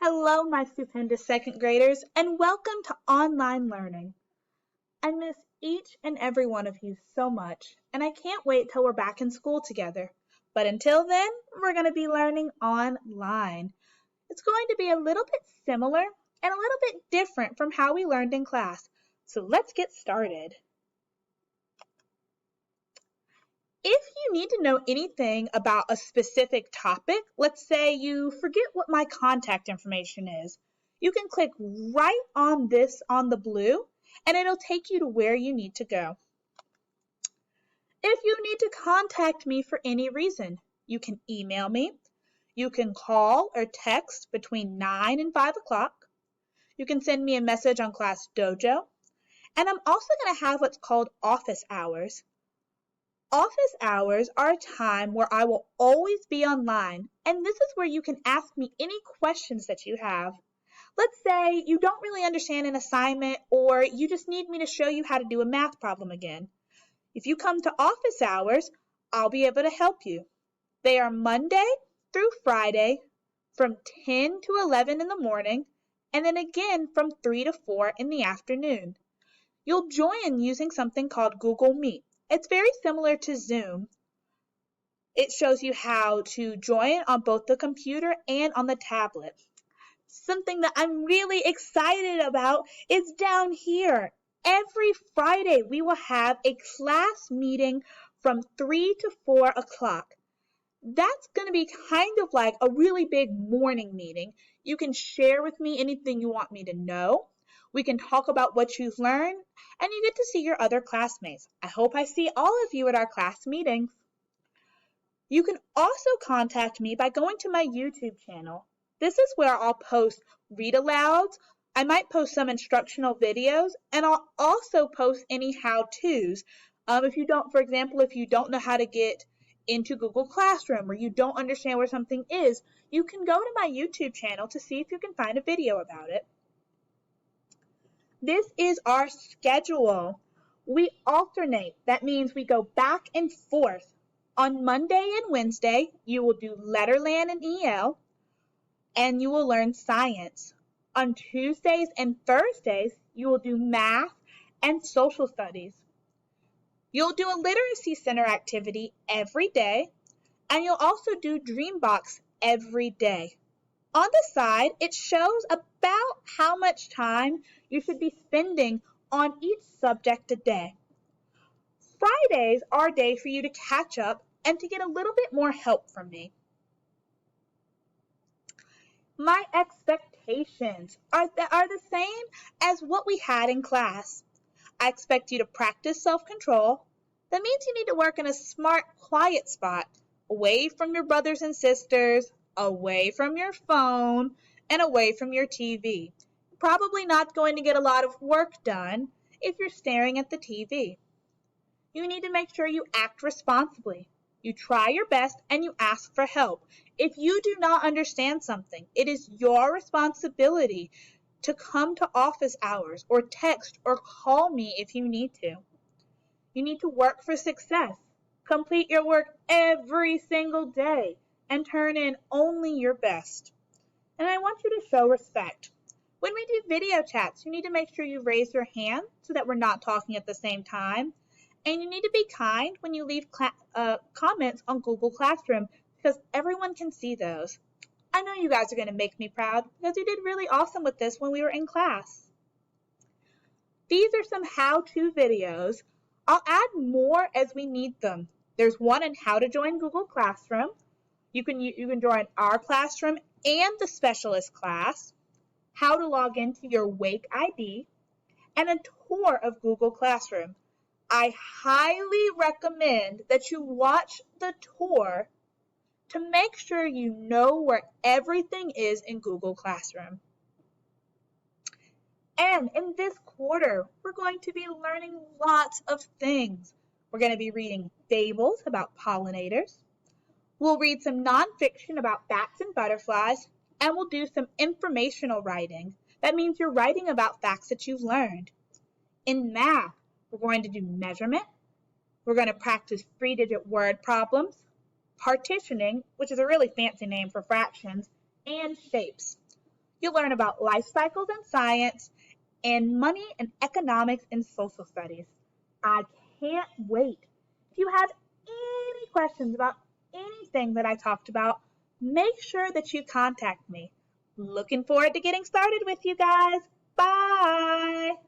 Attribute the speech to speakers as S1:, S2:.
S1: Hello, my stupendous second graders, and welcome to online learning. I miss each and every one of you so much, and I can't wait till we're back in school together. But until then, we're going to be learning online. It's going to be a little bit similar and a little bit different from how we learned in class. So let's get started. If you need to know anything about a specific topic, let's say you forget what my contact information is, you can click right on this on the blue and it'll take you to where you need to go. If you need to contact me for any reason, you can email me, you can call or text between 9 and 5 o'clock, you can send me a message on Class Dojo, and I'm also going to have what's called office hours. Office hours are a time where I will always be online, and this is where you can ask me any questions that you have. Let's say you don't really understand an assignment or you just need me to show you how to do a math problem again. If you come to office hours, I'll be able to help you. They are Monday through Friday from 10 to 11 in the morning, and then again from 3 to 4 in the afternoon. You'll join using something called Google Meet. It's very similar to Zoom. It shows you how to join on both the computer and on the tablet. Something that I'm really excited about is down here. Every Friday we will have a class meeting from 3 to 4 o'clock. That's going to be kind of like a really big morning meeting. You can share with me anything you want me to know. We can talk about what you've learned, and you get to see your other classmates. I hope I see all of you at our class meetings. You can also contact me by going to my YouTube channel. This is where I'll post read-alouds. I might post some instructional videos, and I'll also post any how-tos. For example, if you don't know how to get into Google Classroom or you don't understand where something is, you can go to my YouTube channel to see if you can find a video about it. This is our schedule. We alternate. That means we go back and forth. On Monday and Wednesday, you will do Letterland and EL, and you will learn science. On Tuesdays and Thursdays, you will do math and social studies. You'll do a literacy center activity every day, and you'll also do Dreambox every day. On the side, it shows about how much time you should be spending on each subject a day. Fridays are a day for you to catch up and to get a little bit more help from me. My expectations are the same as what we had in class. I expect you to practice self-control. That means you need to work in a smart, quiet spot, away from your brothers and sisters, away from your phone, and away from your TV. You're probably not going to get a lot of work done if you're staring at the TV. You need to make sure you act responsibly. You try your best and you ask for help. If you do not understand something, it is your responsibility to come to office hours or text or call me if you need to. You need to work for success. Complete your work every single day and turn in only your best. And I want you to show respect. When we do video chats, you need to make sure you raise your hand so that we're not talking at the same time. And you need to be kind when you leave comments on Google Classroom because everyone can see those. I know you guys are going to make me proud because you did really awesome with this when we were in class. These are some how-to videos. I'll add more as we need them. There's one on how to join Google Classroom. You can join our classroom and the specialist class, how to log into your Wake ID, and a tour of Google Classroom. I highly recommend that you watch the tour to make sure you know where everything is in Google Classroom. And in this quarter, we're going to be learning lots of things. We're going to be reading fables about pollinators. We'll read some nonfiction about bats and butterflies, and we'll do some informational writing. That means you're writing about facts that you've learned. In math, we're going to do measurement. We're going to practice 3-digit word problems, partitioning, which is a really fancy name for fractions, and shapes. You'll learn about life cycles in science and money and economics and social studies. I can't wait. If you have any questions about anything that I talked about, make sure that you contact me. Looking forward to getting started with you guys. Bye.